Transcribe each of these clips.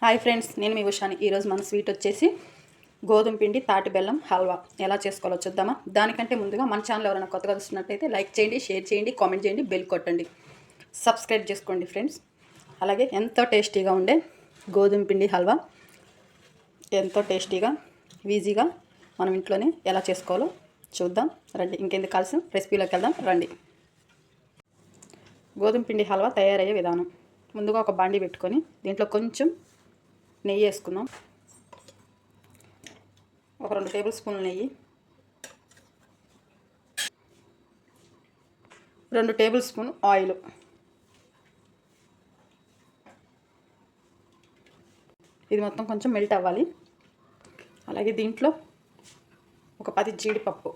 Hi friends, నేను మీ ఉషాని. ఈరోజు మన స్వీట్ వచ్చేసి గోధుమ పిండి తాటి బెల్లం హల్వా ఎలా చేసుకోవాలో చూద్దామా. దానికంటే ముందుగా మన ఛానల్ ఎవరైనా కొత్తగా చూస్తున్నట్టయితే లైక్ చేయండి, షేర్ చేయండి, కామెంట్ చేయండి, బెల్ కొట్టండి, సబ్స్క్రైబ్ చేసుకోండి ఫ్రెండ్స్. అలాగే ఎంతో టేస్టీగా ఉండే గోధుమ పిండి హల్వా ఎంతో టేస్టీగా ఈజీగా మనం ఇంట్లోనే ఎలా చేసుకోవాలో చూద్దాం రండి. ఇంకెందుకు కావాల్సిన రెసిపీలోకి వెళ్దాం రండి. గోధుమ పిండి హల్వా తయారయ్యే విధానం. ముందుగా ఒక బాండీ పెట్టుకొని దీంట్లో కొంచెం నెయ్యి వేసుకుందాం. ఒక 2 టేబుల్ స్పూన్ల నెయ్యి, 2 టేబుల్ స్పూన్ ఆయిల్, ఇది మొత్తం కొంచెం మెల్ట్ అవ్వాలి. అలాగే దీంట్లో ఒక 10 జీడిపప్పు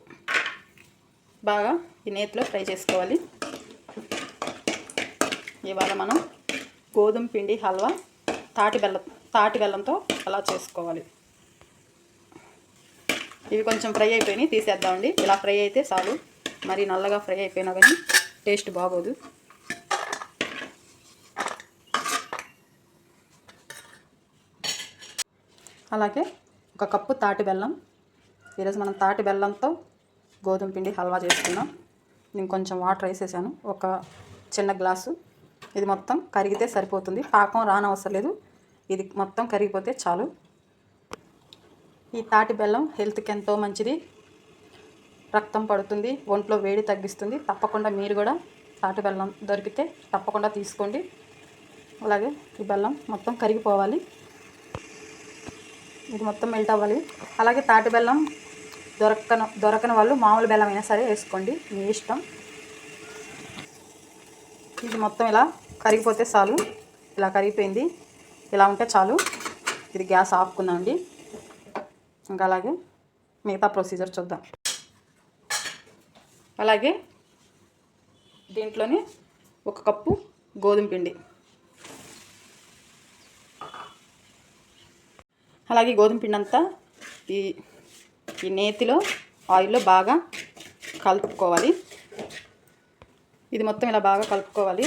బాగా ఈ నేతిలో ఫ్రై చేసుకోవాలి. ఇవాళ మనం గోధుమ పిండి హల్వా తాటి బెల్లంతో అలా చేసుకోవాలి. ఇవి కొంచెం ఫ్రై అయిపోయినాయి, తీసేద్దామండి. ఇలా ఫ్రై అయితే చాలు, మరి నల్లగా ఫ్రై అయిపోయినా కానీ టేస్ట్ బాగోదు. అలాగే ఒక కప్పు తాటి బెల్లం. ఈరోజు మనం తాటి బెల్లంతో గోధుమ పిండి హల్వా చేసుకున్నాం. నేను కొంచెం వాటర్ వేసేసాను, ఒక చిన్న గ్లాసు. ఇది మొత్తం కరిగితే సరిపోతుంది, పాకం రానవసరం లేదు. ఇది మొత్తం కరిగిపోతే చాలు. ఈ తాటి బెల్లం హెల్త్కి ఎంతో మంచిది, రక్తం పడుతుంది, ఒంట్లో వేడి తగ్గిస్తుంది. తప్పకుండా మీరు కూడా తాటి బెల్లం దొరికితే తప్పకుండా తీసుకోండి. అలాగే ఈ బెల్లం మొత్తం కరిగిపోవాలి, ఇది మొత్తం మెల్ట్ అవ్వాలి. అలాగే తాటి బెల్లం దొరకని వాళ్ళు మామూలు బెల్లం అయినా సరే వేసుకోండి, మీ ఇష్టం. ఇది మొత్తం ఇలా కరిగిపోతే చాలు. ఇలా కరిగిపోయింది, ఇలా ఉంటే చాలు. ఇది గ్యాస్ ఆపుకుందామండి. ఇంకా అలాగే మిగతా ప్రొసీజర్ చూద్దాం. అలాగే దీంట్లోనే 1 కప్పు గోధుమ పిండి, అలాగే గోధుమ పిండి అంతా ఈ నేతిలో ఆయిల్లో బాగా కలుపుకోవాలి. ఇది మొత్తం ఇలా బాగా కలుపుకోవాలి.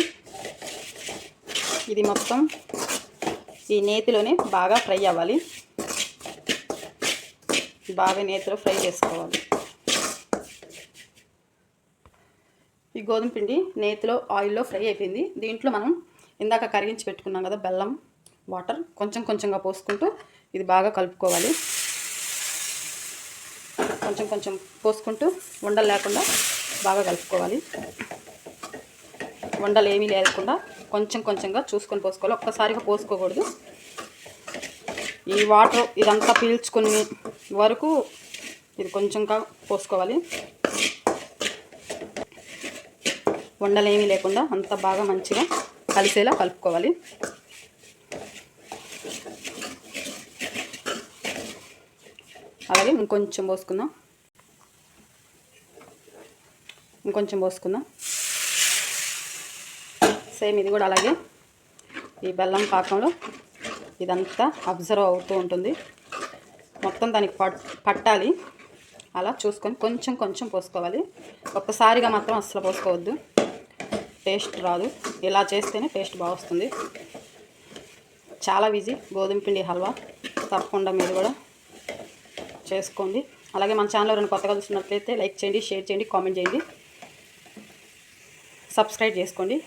ఇది మొత్తం ఈ నేతిలోనే బాగా ఫ్రై అవ్వాలి. బాగా నేతిలో ఫ్రై చేసుకోవాలి. ఈ గోధుమ పిండి నేతిలో ఆయిల్లో ఫ్రై అయిపోయింది. దీంట్లో మనం ఇందాక కరిగించి పెట్టుకున్నాం కదా బెల్లం వాటర్, కొంచెం కొంచెంగా పోసుకుంటూ ఇది బాగా కలుపుకోవాలి. కొంచెం కొంచెం పోసుకుంటూ ఉండలు లేకుండా బాగా కలుపుకోవాలి. ఉండలు ఏమీ లేకుండా కొంచెం కొంచెంగా చూసుకొని పోసుకోవాలి, ఒక్కసారిగా పోసుకోకూడదు. ఈ వాటర్ ఇదంతా పీల్చుకునే వరకు ఇది కొంచెంగా పోసుకోవాలి. ఉండలు ఏమీ లేకుండా అంతా బాగా మంచిగా కలిసేలా కలుపుకోవాలి. అలాగే ఇంకొంచెం పోసుకుందాం, సేమ్ ఇది కూడా అలాగే ఈ బెల్లం పాకంలో ఇదంతా అబ్జర్వ్ అవుతూ ఉంటుంది, మొత్తం దానికి పట్టాలి. అలా చూసుకొని కొంచెం కొంచెం పోసుకోవాలి, ఒక్కసారిగా మాత్రం అస్సలు పోసుకోవద్దు, టేస్ట్ రాదు. ఇలా చేస్తేనే టేస్ట్ బాగా వస్తుంది. చాలా ఈజీ గోధుమ పిండి హల్వా, తప్పకుండా మీరు కూడా చేసుకోండి. అలాగే మన ఛానల్ ఎవరైనా కొత్తగా చూసినట్లయితే లైక్ చేయండి, షేర్ చేయండి, కామెంట్ చేయండి, సబ్స్క్రైబ్ చేసుకోండి.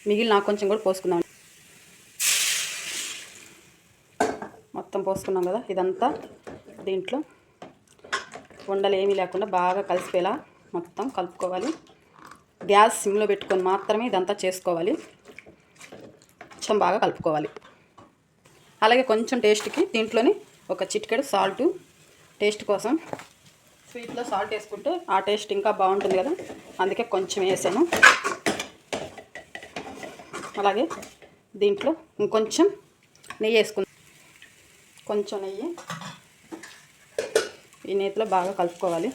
మిగిలిన నాకు కొంచెం కూడా పోసుకుందాం. మొత్తం పోసుకున్నాం కదా, ఇదంతా దీంట్లో ఉండలు ఏమీ లేకుండా బాగా కలిసిపోయేలా మొత్తం కలుపుకోవాలి. గ్యాస్ సిమ్లో పెట్టుకొని మాత్రమే ఇదంతా చేసుకోవాలి. కొంచెం బాగా కలుపుకోవాలి. అలాగే కొంచెం టేస్ట్కి దీంట్లోని ఒక చిటికెడు సాల్ట్, టేస్ట్ కోసం. స్వీట్లో సాల్ట్ వేసుకుంటే ఆ టేస్ట్ ఇంకా బాగుంటుంది కదా, అందుకే కొంచెం వేసాను. అలాగే దీంట్లో ఇంకొంచెం నెయ్యి వేసుకుందాం. కొంచెం నెయ్యి ఈ నేతిలో బాగా కలుపుకోవాలి.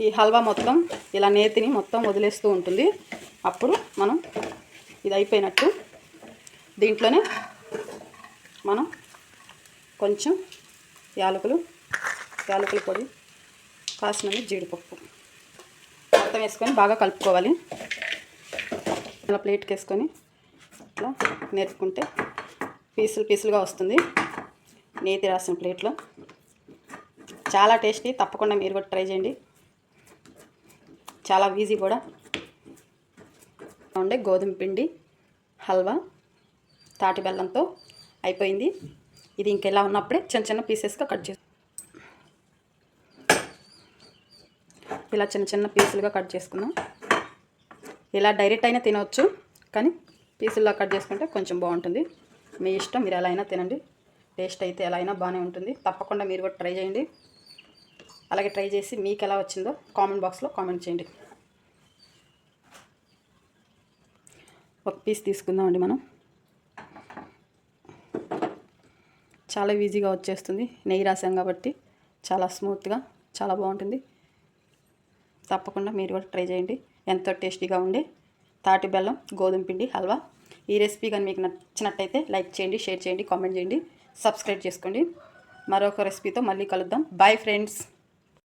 ఈ హల్వా మొత్తం ఇలా నేతిని మొత్తం వదిలేస్తూ ఉంటుంది. అప్పుడు మనం ఇది అయిపోయినట్టు. దీంట్లోనే మనం కొంచెం యాలకుల పొడి, కాసినవి జీడిపప్పు మొత్తం వేసుకొని బాగా కలుపుకోవాలి. అలా ప్లేట్కి వేసుకొని ఇట్లా నేర్పుకుంటే పీసులుగా వస్తుంది. నేతి రాసిన ప్లేట్లో చాలా టేస్టీ. తప్పకుండా మీరు కూడా ట్రై చేయండి. చాలా ఈజీ కూడా. ఉండే గోధుమ పిండి హల్వా తాటి బెల్లంతో అయిపోయింది. ఇది ఇంకెలా ఉన్నప్పుడే చిన్న పీసెస్గా కట్ చేసి ఇలా చిన్న పీసులుగా కట్ చేసుకున్నాం. ఇలా డైరెక్ట్ అయినా తినవచ్చు, కానీ పీసుల్లో కట్ చేసుకుంటే కొంచెం బాగుంటుంది. మీ ఇష్టం, మీరు ఎలా అయినా తినండి. టేస్ట్ అయితే ఎలా అయినా బాగానే ఉంటుంది. తప్పకుండా మీరు కూడా ట్రై చేయండి. అలాగే ట్రై చేసి మీకు ఎలా వచ్చిందో కామెంట్ బాక్స్లో కామెంట్ చేయండి. ఒక పీస్ తీసుకుందామండి మనం. చాలా ఈజీగా వచ్చేస్తుంది. నెయ్యి రాసాం కాబట్టి చాలా స్మూత్గా చాలా బాగుంటుంది. తప్పకుండా మీరు కూడా ట్రై చేయండి. ఎంతో టేస్టీగా ఉండే తాటి బెల్లం గోధుమ పిండి హల్వా. ఈ రెసిపీ కానీ మీకు నచ్చినట్టయితే లైక్ చేయండి, షేర్ చేయండి, కామెంట్ చేయండి, సబ్స్క్రైబ్ చేసుకోండి. మరొక రెసిపీతో మళ్ళీ కలుద్దాం. Bye friends.